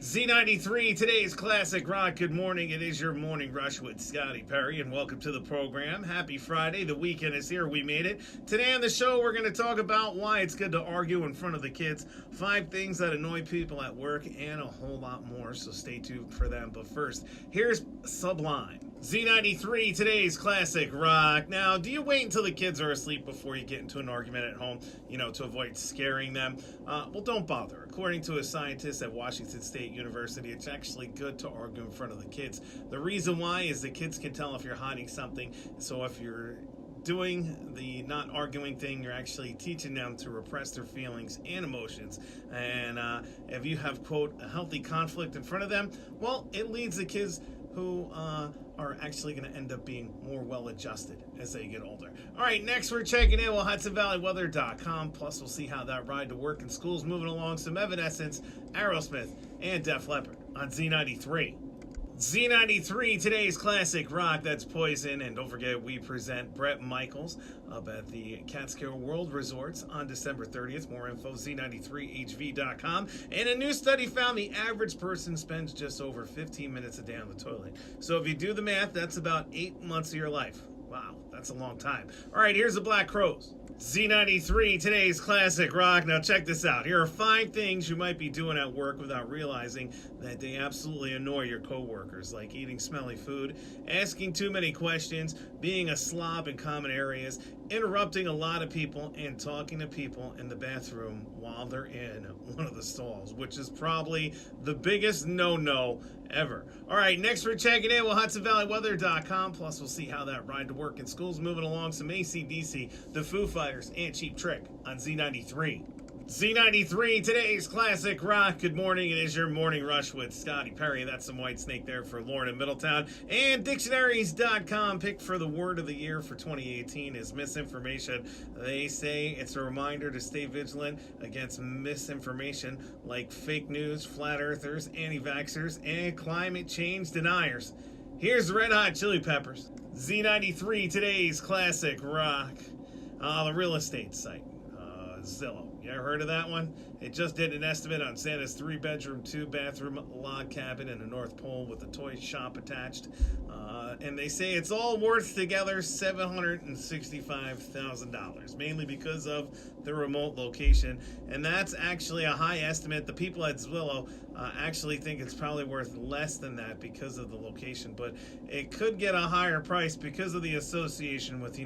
Z93, today's classic rock. Good morning. It is your morning rush with Scotty Perry, and welcome to the program. Happy Friday. The weekend is here. We made it. Today on the show, we're going to talk about why it's good to argue in front of the kids, 5 things that annoy people at work, and a whole lot more, so stay tuned for them. But first, here's Sublime. Z93, today's classic rock. Now, do you wait until the kids are asleep before you get into an argument at home, to avoid scaring them? Well, don't bother. According to a scientist at Washington State University, it's actually good to argue in front of the kids. The reason why is the kids can tell if you're hiding something, so if you're doing the not arguing thing, you're actually teaching them to repress their feelings and emotions. And if you have, quote, a healthy conflict in front of them, well, it leads the kids who are actually going to end up being more well-adjusted as they get older. All right, next we're checking in with HudsonValleyWeather.com. Plus, we'll see how that ride to work and school's moving along. Some Evanescence, Aerosmith, and Def Leppard on Z93. Z93, today's classic rock, that's Poison. And don't forget, we present Bret Michaels up at the Catskill World Resorts on December 30th. More info, Z93HV.com. And a new study found the average person spends just over 15 minutes a day on the toilet. So if you do the math, that's about 8 months of your life. Wow, that's a long time. All right, here's the Black Crowes. Z93, today's classic rock. Now check this out. Here are 5 things you might be doing at work without realizing that they absolutely annoy your coworkers, like eating smelly food, asking too many questions, being a slob in common areas, interrupting a lot of people, and talking to people in the bathroom while they're in one of the stalls, which is probably the biggest no-no ever. All right, next we're checking in with HudsonValleyWeather.com. Plus, we'll see how that ride to work and school's moving along. Some AC/DC, the Foo Fighters, and Cheap Trick on Z93. Z93, today's classic rock. Good morning. It is your morning rush with Scotty Perry. That's some Whitesnake there for Lauren in Middletown. And dictionaries.com pick for the word of the year for 2018 is misinformation. They say it's a reminder to stay vigilant against misinformation like fake news, flat earthers, anti-vaxxers, and climate change deniers. Here's the Red Hot Chili Peppers. Z93, today's classic rock. The real estate site, Zillow. You ever heard of that one? It just did an estimate on Santa's 3-bedroom, 2-bathroom log cabin in the North Pole with a toy shop attached. And they say it's all worth together $765,000, mainly because of the remote location. And that's actually a high estimate. The people at Zillow actually think it's probably worth less than that because of the location. But it could get a higher price because of the association with,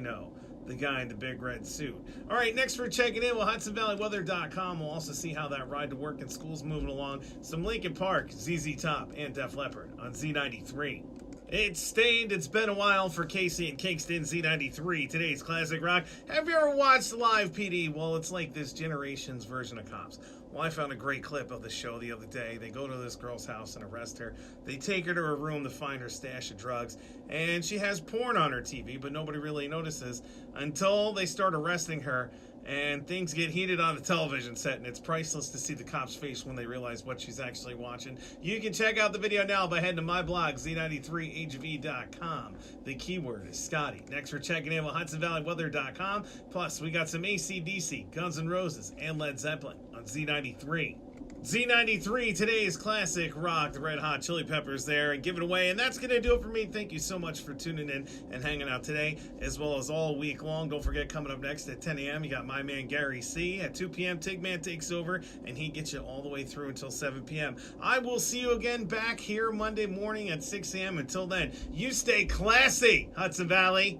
the guy in the big red suit. All right, next we're checking in with HudsonValleyWeather.com. We'll also see how that ride to work and school's moving along. Some Linkin Park, ZZ Top, and Def Leppard on Z93. It's Stained. It's been a while for Casey and Kingston. Z93, today's classic rock. Have you ever watched Live PD? Well, it's like this generation's version of Cops. Well, I found a great clip of the show the other day. They go to this girl's house and arrest her. They take her to her room to find her stash of drugs. And she has porn on her TV, but nobody really notices until they start arresting her. And things get heated on the television set, and it's priceless to see the cop's face when they realize what she's actually watching. You can check out the video now by heading to my blog, Z93HV.com. The keyword is Scotty. Next, we're checking in with HudsonValleyWeather.com. Plus, we got some AC/DC, Guns N' Roses, and Led Zeppelin on Z93. Z93, today's classic rock, the Red Hot Chili Peppers there, and give it away. And that's going to do it for me. Thank you so much for tuning in and hanging out today, as well as all week long. Don't forget, coming up next at 10 a.m., you got my man Gary C. At 2 p.m., Tigman takes over, and he gets you all the way through until 7 p.m. I will see you again back here Monday morning at 6 a.m. Until then, you stay classy, Hudson Valley.